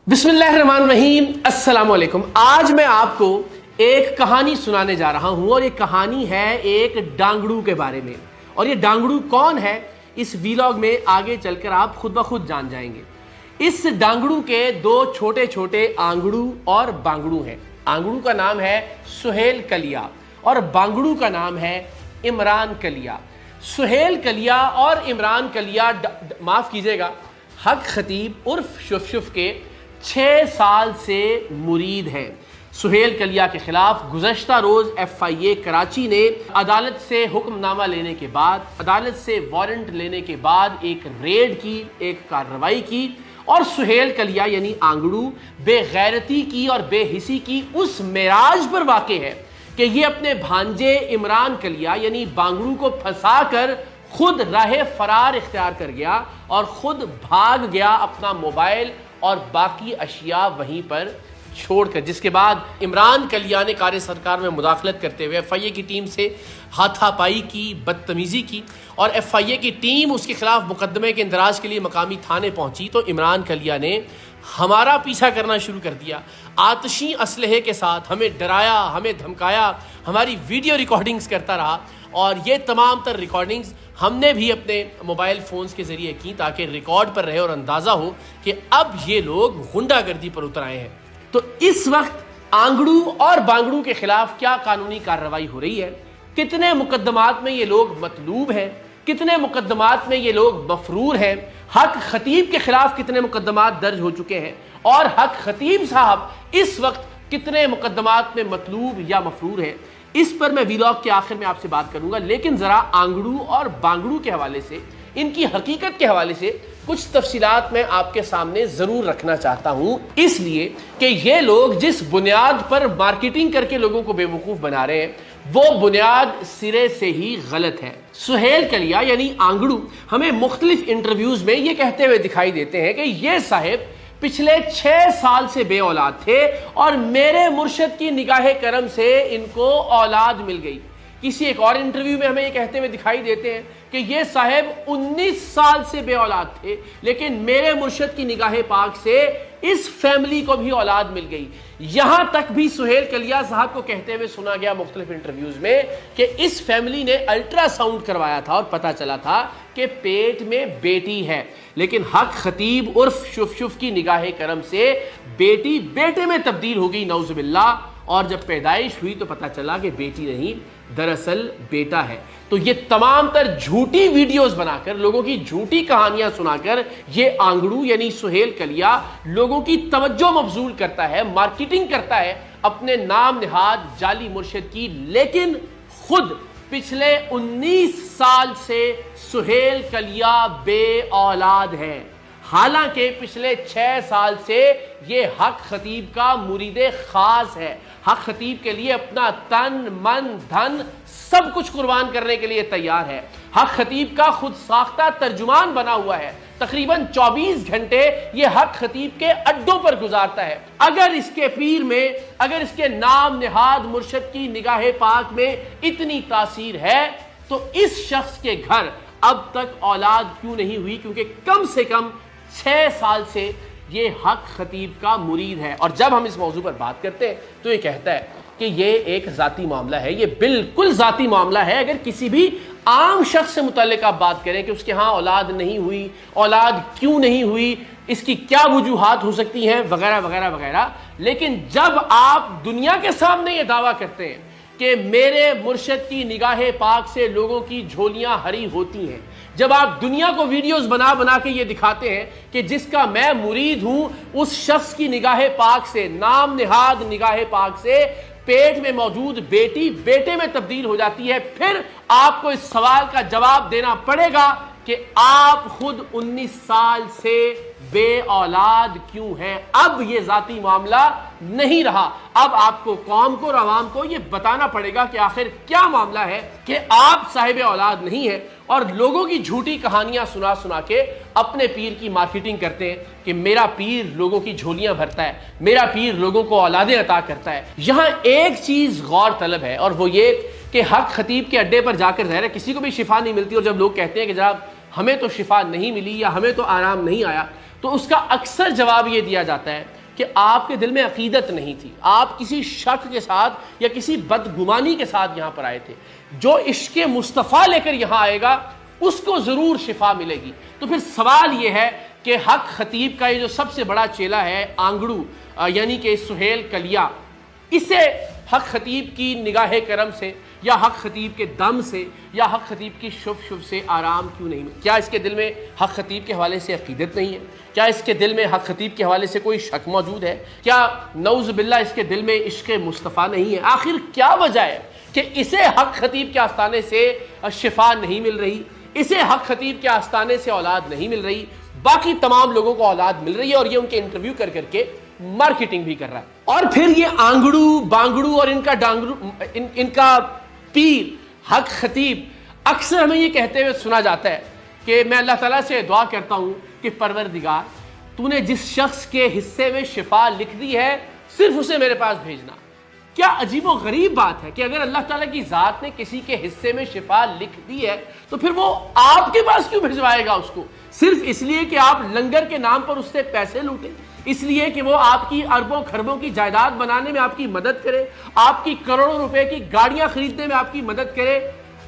बिस्मिल्लाहिर्रहमानिर्रहीम, अस्सलाम वालेकुम। आज मैं आपको एक कहानी सुनाने जा रहा हूं और ये कहानी है एक डांगड़ू के बारे में। और ये डांगड़ू कौन है, इस वीलॉग में आगे चलकर आप खुद ब खुद जान जाएंगे। इस डांगड़ू के दो छोटे छोटे आंगड़ू और बांगड़ू हैं। आंगड़ू का नाम है सुहेल कलिया और बांगड़ू का नाम है इमरान कलिया। सुहेल कलिया और इमरान कलिया, माफ कीजिएगा, हक खतीब उर्फ शुफ के 6 साल से मुरीद हैं। सुहेल कलिया के खिलाफ गुज़श्ता रोज FIA कराची ने अदालत से हुक्मनामा लेने के बाद, अदालत से वारंट लेने के बाद एक रेड की, एक कार्रवाई की और सुहेल कलिया यानी आंगड़ू बेगैरती की और बेहिसी की उस मेराज पर वाक़े है कि ये अपने भांजे इमरान कलिया यानी बांगड़ू को फंसाकर खुद राह फरार इख्तियार कर गया और खुद भाग गया अपना मोबाइल और बाकी अशिया वहीं पर छोड़कर। जिसके बाद इमरान कलिया ने कार्य सरकार में मुदाखलत करते हुए FIA की टीम से हाथापाई की, बदतमीजी की और FIA की टीम उसके खिलाफ मुकदमे के इंदराज के लिए मकामी थाने पहुंची तो इमरान कलिया ने हमारा पीछा करना शुरू कर दिया। आतशी असलहे के साथ हमें डराया, हमें धमकाया, हमारी वीडियो रिकॉर्डिंग्स करता रहा और ये तमाम तर रिकॉर्डिंग्स हमने भी अपने मोबाइल फ़ोन्स के ज़रिए की ताकि रिकॉर्ड पर रहे और अंदाज़ा हो कि अब ये लोग गुंडागर्दी पर उतर आए हैं। तो इस वक्त आंगड़ू और बांगड़ू के खिलाफ क्या कानूनी कार्रवाई हो रही है, कितने मुकदमात में ये लोग मतलूब हैं, कितने मुकदमात में ये लोग मफरूर हैं, हक खतीब के खिलाफ कितने मुकदमात दर्ज हो चुके हैं और हक खतीब साहब इस वक्त कितने मुकदमात में मतलूब या मफरूर हैं, इस पर मैं वीलॉग के आखिर में आपसे बात करूंगा। लेकिन जरा आंगड़ू और बांगड़ू के हवाले से, इनकी हकीकत के हवाले से कुछ तफसीलात मैं आपके सामने जरूर रखना चाहता हूं, इसलिए कि ये लोग जिस बुनियाद पर मार्केटिंग करके लोगों को बेवकूफ बना रहे हैं वो बुनियाद सिरे से ही गलत है। सुहेल कलिया यानी आंगड़ू हमें मुख्तलिफ इंटरव्यूज में ये कहते हुए दिखाई देते हैं कि ये साहिब पिछले 6 साल से बे औलाद थे और मेरे मुर्शद की निगाहे करम से इनको औलाद मिल गई। किसी एक और इंटरव्यू में हमें ये कहते हुए दिखाई देते हैं कि ये साहब 19 साल से बे औलाद थे लेकिन मेरे मुर्शद की निगाहे पाक से इस फैमिली को भी औलाद मिल गई। यहां तक भी सुहेल कलिया साहब को कहते हुए सुना गया मुख्तलिफ इंटरव्यूज में कि इस फैमिली ने अल्ट्रासाउंड करवाया था और पता चला था कि पेट में बेटी है, लेकिन हक खतीब उर्फ शुफ की निगाहे करम से बेटी बेटे में तब्दील हो गई, नौजुबिल्लाह। और जब पैदाइश हुई तो पता चला कि बेटी नहीं, दरअसल बेटा है। तो ये तमाम तर झूठी वीडियोस बनाकर, लोगों की झूठी कहानियां सुनाकर ये आंगड़ू यानी सुहेल कलिया लोगों की तवज्जो मबजूल करता है, मार्केटिंग करता है अपने नाम निहाद जाली मुर्शिद की। लेकिन खुद पिछले 19 साल से सुहेल कलिया बे औलाद है, हालांकि पिछले 6 साल से ये हक खतीब का मुरीदे खास है। हक खतीब के लिए अपना तन मन धन सब कुछ कुर्बान करने के लिए तैयार है। हक खतीब का खुद साख्ता तर्जुमान बना हुआ है। तकरीबन 24 घंटे ये हक खतीब के अड्डों पर गुजारता है। अगर इसके पीर में, अगर इसके नाम निहाद मुर्शद की निगाहे पाक में इतनी तासीर है तो इस शख्स के घर अब तक औलाद क्यों नहीं हुई? क्योंकि कम से कम 6 साल से ये हक खतीब का मुरीद है। और जब हम इस मौजू पर बात करते हैं तो ये कहता है कि ये एक जाती मामला है। ये बिल्कुल जाती मामला है। अगर किसी भी आम शख्स से मुतल्लिक आप बात करें कि उसके यहाँ औलाद नहीं हुई, औलाद क्यों नहीं हुई, इसकी क्या वजूहात हो सकती हैं, वगैरह वगैरह वगैरह, लेकिन जब आप दुनिया के सामने ये दावा करते हैं कि मेरे मुर्शद की निगाहे पाक से लोगों की झोलियां हरी होती हैं, जब आप दुनिया को वीडियोस बना बना के ये दिखाते हैं कि जिसका मैं मुरीद हूं उस शख्स की निगाहे पाक से, नाम निहाद निगाहे पाक से पेट में मौजूद बेटी बेटे में तब्दील हो जाती है, फिर आपको इस सवाल का जवाब देना पड़ेगा कि आप खुद 19 साल से बे औलाद क्यों हैं। अब ये जाती मामला नहीं रहा। अब आपको कौम को और आवाम को ये बताना पड़ेगा कि आखिर क्या मामला है कि आप साहिब औलाद नहीं है और लोगों की झूठी कहानियां सुना सुना के अपने पीर की मार्केटिंग करते हैं कि मेरा पीर लोगों की झोलियां भरता है, मेरा पीर लोगों को औलादें अता करता है। यहां एक चीज गौर तलब है और वो ये कि हक खतीब के अड्डे पर जाकर ज़ाहिर है किसी को भी शिफा नहीं मिलती और जब लोग कहते हैं कि जनाब हमें तो शिफा नहीं मिली या हमें तो आराम नहीं आया, तो उसका अक्सर जवाब यह दिया जाता है कि आपके दिल में अकीदत नहीं थी, आप किसी शक के साथ या किसी बदगुमानी के साथ यहां पर आए थे। जो इश्क़ मुस्तफ़ा लेकर यहां आएगा उसको जरूर शिफा मिलेगी। तो फिर सवाल यह है कि हक खतीब का ये जो सबसे बड़ा चेला है आंगड़ू यानी कि सुहेल कलिया, इसे हक खतीब की निगाह करम से या हक खतीब के दम से या हक खतीब की शुभ से आराम क्यों नहीं मिला? क्या इसके दिल में हक खतीब के हवाले से अकीदत नहीं है? क्या इसके दिल में हक खतीब के हवाले से कोई शक मौजूद है? क्या नऊज़ बिल्लाह इसके दिल में इश्क़ मुस्तफ़ा नहीं है? आखिर क्या वजह है कि इसे हक खतीब के आस्ताने से शिफा नहीं मिल रही, इसे हक खतीब के आस्ताने से औलाद नहीं मिल रही, बाकी तमाम लोगों को औलाद मिल रही है और ये उनके इंटरव्यू कर करके मार्केटिंग भी कर रहा है? और फिर ये आंगड़ू बांगड़ू और इनका डांगड़ू इनका पीर हक खतीब अक्सर हमें ये कहते हुए सुना जाता है कि मैं अल्लाह ताला से दुआ करता हूं कि परवरदिगार तूने जिस शख्स के हिस्से में शिफा लिख दी है सिर्फ उसे मेरे पास भेजना। क्या अजीबो गरीब बात है कि अगर अल्लाह ताला की जात ने किसी के हिस्से में शिफा लिख दी है तो फिर वो आपके पास क्यों भिजवाएगा उसको? सिर्फ इसलिए कि आप लंगर के नाम पर उससे पैसे लूटें, इसलिए कि वो आपकी अरबों खरबों की जायदाद बनाने में आपकी मदद करे, आपकी करोड़ों रुपए की गाड़ियां खरीदने में आपकी मदद करे।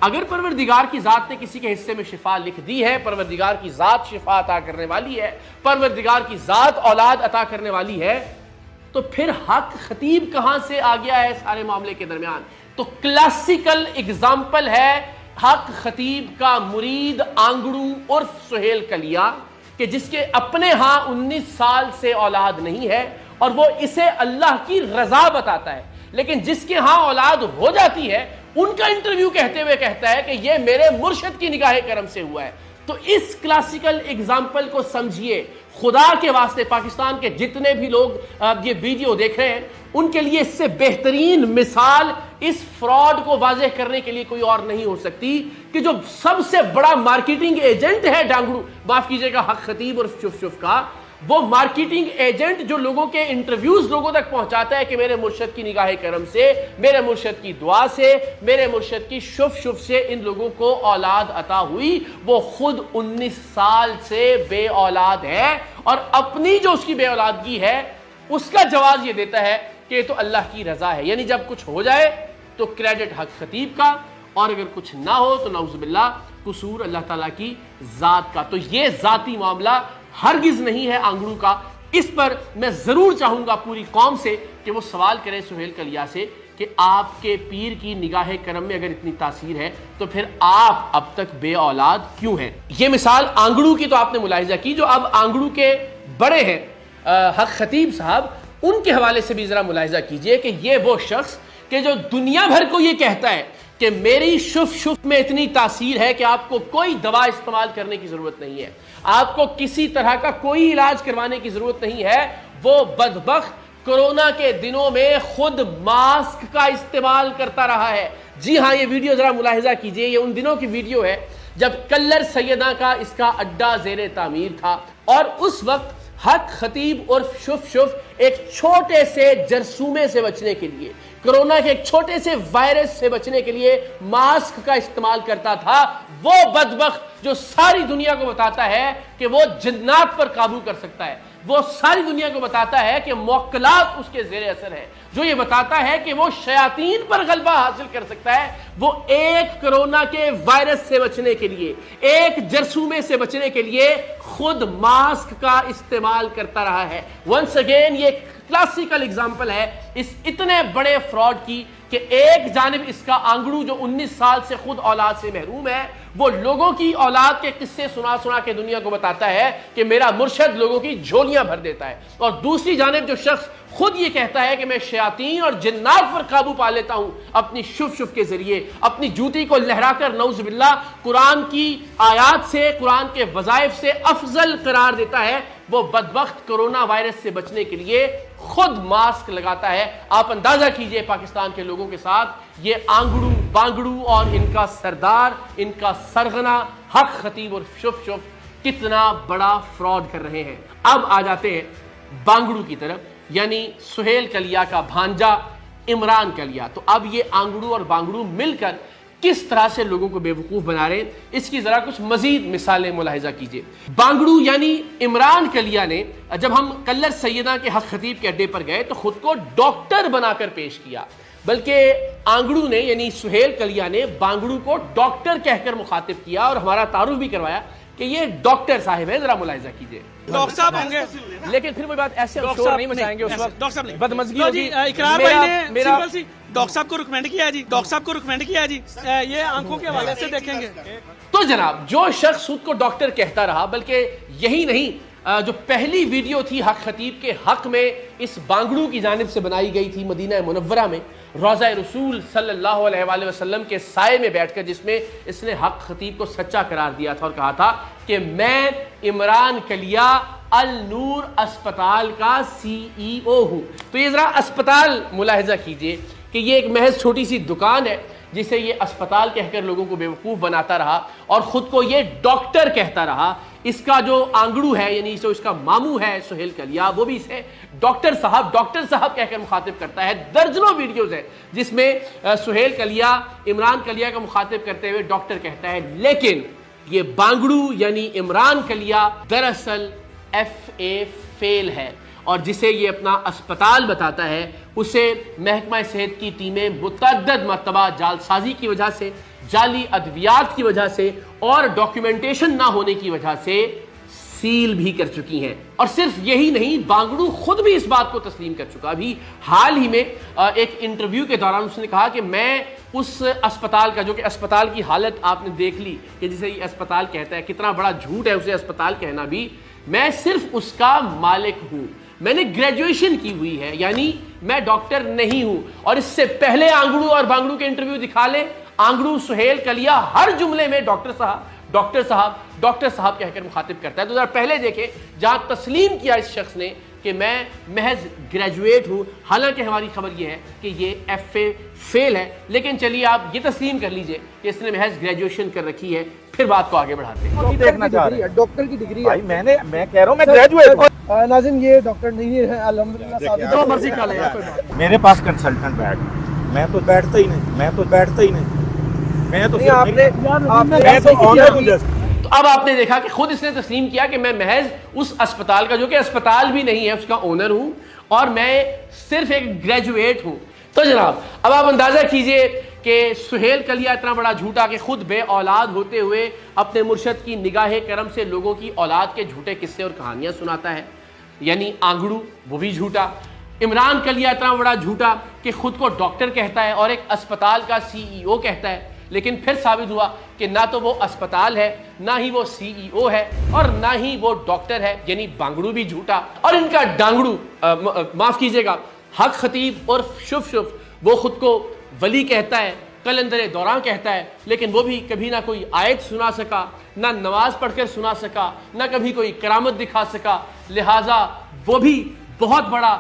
अगर परवरदिगार की जात ने किसी के हिस्से में शिफा लिख दी है, परवरदिगार की जात शिफा अता करने वाली है, परवरदिगार की जात औलाद अता करने वाली है, तो फिर हक खतीब कहां से आ गया है सारे मामले के दरमियान? तो क्लासिकल एग्जाम्पल है हक खतीब का मुरीद आंगड़ू उर्फ सुहेल कलिया कि जिसके अपने यहां 19 साल से औलाद नहीं है और वो इसे अल्लाह की रजा बताता है, लेकिन जिसके यहां औलाद हो जाती है उनका इंटरव्यू कहते हुए कहता है कि ये मेरे मुर्शिद की निगाह करम से हुआ है। तो इस क्लासिकल एग्जाम्पल को समझिए, खुदा के वास्ते पाकिस्तान के जितने भी लोग ये वीडियो देख रहे हैं उनके लिए इससे बेहतरीन मिसाल इस फ्रॉड को वाज़ेह करने के लिए कोई और नहीं हो सकती कि जो सबसे बड़ा मार्केटिंग एजेंट है डांगड़ू, माफ कीजिएगा हक खतीब और शुफ का, वो मार्केटिंग एजेंट जो लोगों के इंटरव्यूज लोगों तक पहुंचाता है कि मेरे मुर्शिद की निगाह करम से, मेरे मुर्शिद की दुआ से, मेरे मुर्शिद की शुफ से इन लोगों को औलाद अता हुई, वो खुद 19 साल से बे औलाद है और अपनी जो उसकी बे औलादगी है उसका जवाब ये देता है कि तो अल्लाह की रजा है। यानी जब कुछ हो जाए तो क्रेडिट हक खतीब का और अगर कुछ ना हो तो नऊज़ बिल्लाह कसूर अल्लाह ताला की जात का। तो ये जाती मामला हरगिज नहीं है आंगड़ू का। इस पर मैं जरूर चाहूंगा पूरी कौम से कि वो सवाल करें सुहेल कलिया से कि आपके पीर की निगाह करम में अगर इतनी तासीर है तो फिर आप अब तक बे औलाद क्यों हैं? ये मिसाल आंगड़ू की तो आपने मुलाहिजा की, जो अब आंगड़ू के बड़े हैं हक खतीब साहब, उनके हवाले से भी जरा मुलाहिजा कीजिए कि ये वो शख्स कि जो दुनिया भर को ये कहता है कि मेरी शुफ में इतनी तासीर है कि आपको कोई दवा इस्तेमाल करने की जरूरत नहीं है, आपको किसी तरह का कोई इलाज करवाने की जरूरत नहीं है, वो बदबख्त कोरोना के दिनों में खुद मास्क का इस्तेमाल करता रहा है। जी हाँ, ये वीडियो जरा मुलाहिजा कीजिए, ये उन दिनों की वीडियो है जब कल्लर सैयदा का इसका अड्डा ज़ेरे तामीर था और उस वक्त हक खतीब और शुफ एक छोटे से जरसूमे से बचने के लिए, कोरोना के एक छोटे से वायरस से बचने के लिए मास्क का इस्तेमाल करता था। वो बदबख्त जो सारी दुनिया को बताता है कि वो जिन्नात पर काबू कर सकता है, वो सारी दुनिया को बताता है कि मुअक्कलात उसके ज़ेरे असर है, जो ये बताता है कि वो शयातीन पर गलबा हासिल कर सकता है, वो एक कोरोना के वायरस से बचने के लिए, एक जरसूमे से बचने के लिए खुद मास्क का इस्तेमाल करता रहा है। वंस अगेन ये क्लासिकल एग्जाम्पल है इस इतने बड़े फ्रॉड की कि एक जानिब इसका आंगड़ू जो 19 साल से खुद औलाद से महरूम है, वो लोगों की औलाद के किस्से सुना सुना के दुनिया को बताता है कि मेरा मुर्शिद लोगों की झोलियां भर देता है, और दूसरी जानिब जो शख्स खुद ये कहता है कि मैं शयातीन और जिन्नात पर काबू पा लेता हूं अपनी शुफ के जरिए, अपनी जूती को लहराकर नऊज़ बिल्लाह कुरान की आयात से, कुरान के वज़ाइफ से अफजल करार देता है, वो बदबख्त कोरोना वायरस से बचने के लिए खुद मास्क लगाता है। आप अंदाजा कीजिए पाकिस्तान के लोगों के साथ ये आंगड़ू बांगड़ू और इनका सरदार, इनका सरगना हक खतीब और शुफ कितना बड़ा फ्रॉड कर रहे हैं। अब आ जाते हैं बांगड़ू की तरफ, यानी सुहेल कलिया का भांजा इमरान कलिया। तो अब ये आंगड़ू और बांगड़ू मिलकर किस तरह से लोगों को बेवकूफ बना रहे हैं, इसकी जरा कुछ मजीद मिसालें मुलाहिजा कीजिए। बांगड़ू यानी इमरान कलिया ने जब हम कल्लर सैयदा के हक खतीब के अड्डे पर गए तो खुद को डॉक्टर बनाकर पेश किया, बल्कि आंगड़ू ने यानी सुहेल कलिया ने बांगड़ू को डॉक्टर कहकर मुखातिब किया और हमारा तारुफ भी करवाया कि ये डॉक्टर साहिब है। जरा मुलाहिजा कीजिए। डॉक्टर साहब होंगे, लेकिन फिर वो बात ऐसे हम शोर नहीं मचाएंगे उस वक्त, डॉक्टर साहब बदमज़गी होगी। इकरार भाई ने सिंपल सी डॉक्टर साहब को रिकमेंड किया जी, डॉक्टर साहब को रिकमेंड किया जी, ये आंखों के हवाले से देखेंगे। तो जनाब जो शख्स खुद को डॉक्टर कहता रहा, बल्कि यही नहीं, जो पहली वीडियो थी हक खतीब के हक में इस बांगड़ू की जानिब से बनाई गई थी मदीना मुनव्वरा में रोज़ा रसूल सल्लल्लाहु अलैहि वसल्लम के साए में बैठकर, जिसमें इसने हक खतीब को सच्चा करार दिया था और कहा था कि मैं इमरान कलिया अल नूर अस्पताल का CEO हूं। तो ये जरा अस्पताल मुलाहिजा कीजिए कि ये एक महज छोटी सी दुकान है जिसे ये अस्पताल कहकर लोगों को बेवकूफ़ बनाता रहा और ख़ुद को ये डॉक्टर कहता रहा। इसका जो आंगड़ू है यानी जो इसका मामू है सुहेल कलिया, वो भी इसे डॉक्टर साहब कहकर मुखातिब करता है। दर्जनों वीडियोज़ है जिसमें सुहेल कलिया इमरान कलिया का मुखातिब करते हुए डॉक्टर कहता है, लेकिन ये बांगड़ू यानी इमरान कलिया दरअसल FA फेल है और जिसे ये अपना अस्पताल बताता है उसे महकमा सेहत की टीमें मुतअद्दिद मरतबा जालसाजी की वजह से, जाली अद्वियात की वजह से और डॉक्यूमेंटेशन ना होने की वजह से सील भी कर चुकी हैं। और सिर्फ यही नहीं, बांगड़ू खुद भी इस बात को तस्लीम कर चुका। अभी हाल ही में एक इंटरव्यू के दौरान उसने कहा कि मैं उस अस्पताल का, जो कि अस्पताल की हालत आपने देख ली कि जिसे ये अस्पताल कहता है, कितना बड़ा झूठ है उसे अस्पताल कहना भी, मैं सिर्फ उसका मालिक हूं, मैंने ग्रेजुएशन की हुई है, यानी मैं डॉक्टर नहीं हूं। और इससे पहले आंगड़ू और बांगड़ू के इंटरव्यू दिखा ले, आंगड़ू सुहेल कलिया हर जुमले में डॉक्टर साहब कहकर मुखातिब करता है। तो जरा पहले देखें जहां तस्लीम किया इस शख्स ने कि मैं महज ग्रेजुएट हूं, हालांकि हमारी खबर यह है कि ये FA फेल है। लेकिन चलिए आप ये तस्लीम कर लीजिए कि इसने महज ग्रेजुएशन कर रखी है, फिर बात को आगे बढ़ाते हैं। देखना चाह रहे हैं डॉक्टर की डिग्री भाई, मैं कह रहा हूँ मैं ग्रेजुएट हूँ। नाज़िम ये डॉक्टर नहीं है अल्हम्दुलिल्लाह, जो मर्जी खा ले। मेरे पास कंसल्टेंट बैठ, मैं तो बैठता ही नहीं, मैं तो तो अब आपने देखा कि खुद इसने तस्लीम किया कि मैं महज उस अस्पताल का, जो कि अस्पताल भी नहीं है, उसका ओनर हूं और मैं सिर्फ एक ग्रेजुएट हूं। तो जनाब अब आप अंदाजा कीजिए कि सुहेल कलिया इतना बड़ा झूठा कि खुद बे औलाद होते हुए अपने मुर्शद की निगाह करम से लोगों की औलाद के झूठे किस्से और कहानियां सुनाता है, यानी आंगड़ू वो भी झूठा। इमरान कलिया इतना बड़ा झूठा कि खुद को डॉक्टर कहता है और एक अस्पताल का CEO कहता है, लेकिन फिर साबित हुआ कि ना तो वो अस्पताल है, ना ही वो CEO है और ना ही वो डॉक्टर है, यानी बांगड़ू भी झूठा। और इनका डांगड़ू माफ कीजिएगा हक खतीब और शुफ वो खुद को वली कहता है, कलंदर दौरान कहता है, लेकिन वो भी कभी ना कोई आयत सुना सका, ना नमाज पढ़कर सुना सका, ना कभी कोई करामत दिखा सका, लिहाजा वो भी बहुत बड़ा,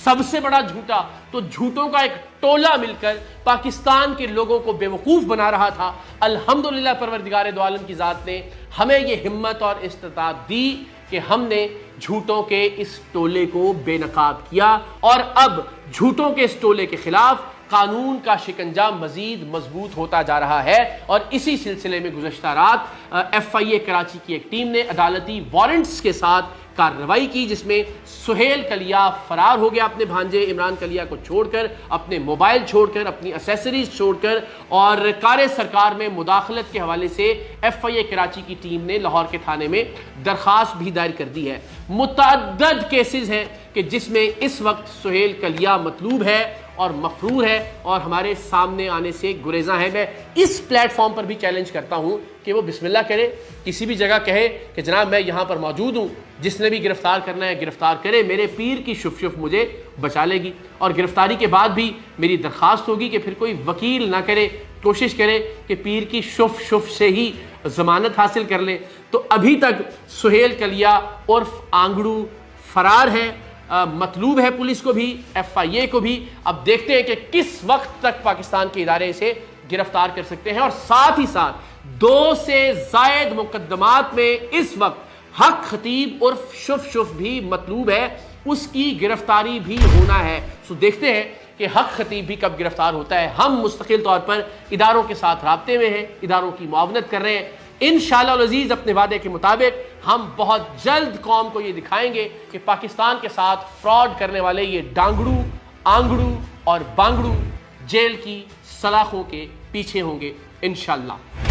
सबसे बड़ा झूठा। तो झूठों का एक टोला मिलकर पाकिस्तान के लोगों को बेवकूफ बना रहा था। अल्हम्दुलिल्लाह परवरदिगार दो आलम की जात ने हमें ये हिम्मत और इस्तिताअत दी कि हमने झूठों के इस टोले को बेनकाब किया और अब झूठों के इस टोले के खिलाफ कानून का शिकंजा मजीद मजबूत होता जा रहा है। और इसी सिलसिले में गुज़श्ता रात FIA कराची की एक टीम ने अदालती वारंट्स के साथ कार्रवाई की, जिसमें सुहेल कलिया फरार हो गया अपने भांजे इमरान कलिया को छोड़कर, अपने मोबाइल छोड़कर, अपनी एसेसरीज छोड़कर, और कार सरकार में मुदाखलत के हवाले से FIA कराची की टीम ने लाहौर के थाने में दरख्वास्त भी दायर कर दी है। मुतअद्दिद केसेस हैं कि जिसमें इस वक्त सुहेल कलिया मतलूब है और मफरूर है और हमारे सामने आने से गुरेजा है। मैं इस प्लेटफॉर्म पर भी चैलेंज करता हूं कि वो बिस्मिल्लाह करे, किसी भी जगह कहे कि जनाब मैं यहां पर मौजूद हूं, जिसने भी गिरफ्तार करना है गिरफ्तार करे, मेरे पीर की शुफ मुझे बचा लेगी। और गिरफ्तारी के बाद भी मेरी दरख्वास्त होगी कि फिर कोई वकील ना करे, कोशिश करे कि पीर की शुफ से ही जमानत हासिल कर ले। तो अभी तक सुहेल कलिया उर्फ आंगड़ू फरार है, मतलूब है पुलिस को भी, FIA को भी। अब देखते हैं कि किस वक्त तक पाकिस्तान के इदारे इसे गिरफ्तार कर सकते हैं। और साथ ही साथ 2 से ज़ायद मुकदमात में इस वक्त हक खतीब उर्फ शुफ भी मतलूब है। उसकी गिरफ्तारी भी होना है। सो देखते हैं कि हक खतीब भी कब गिरफ्तार होता है। हम मुस्तकिल तौर पर इदारों के साथ राब्ते में हैं, इदारों की मुआवनत कर रहे हैं। इंशाअल्लाह अज़ीज़ अपने वादे के मुताबिक हम बहुत जल्द कौम को ये दिखाएंगे कि पाकिस्तान के साथ फ्रॉड करने वाले ये डांगड़ू, आंगड़ू और बांगड़ू जेल की सलाखों के पीछे होंगे इंशाअल्लाह।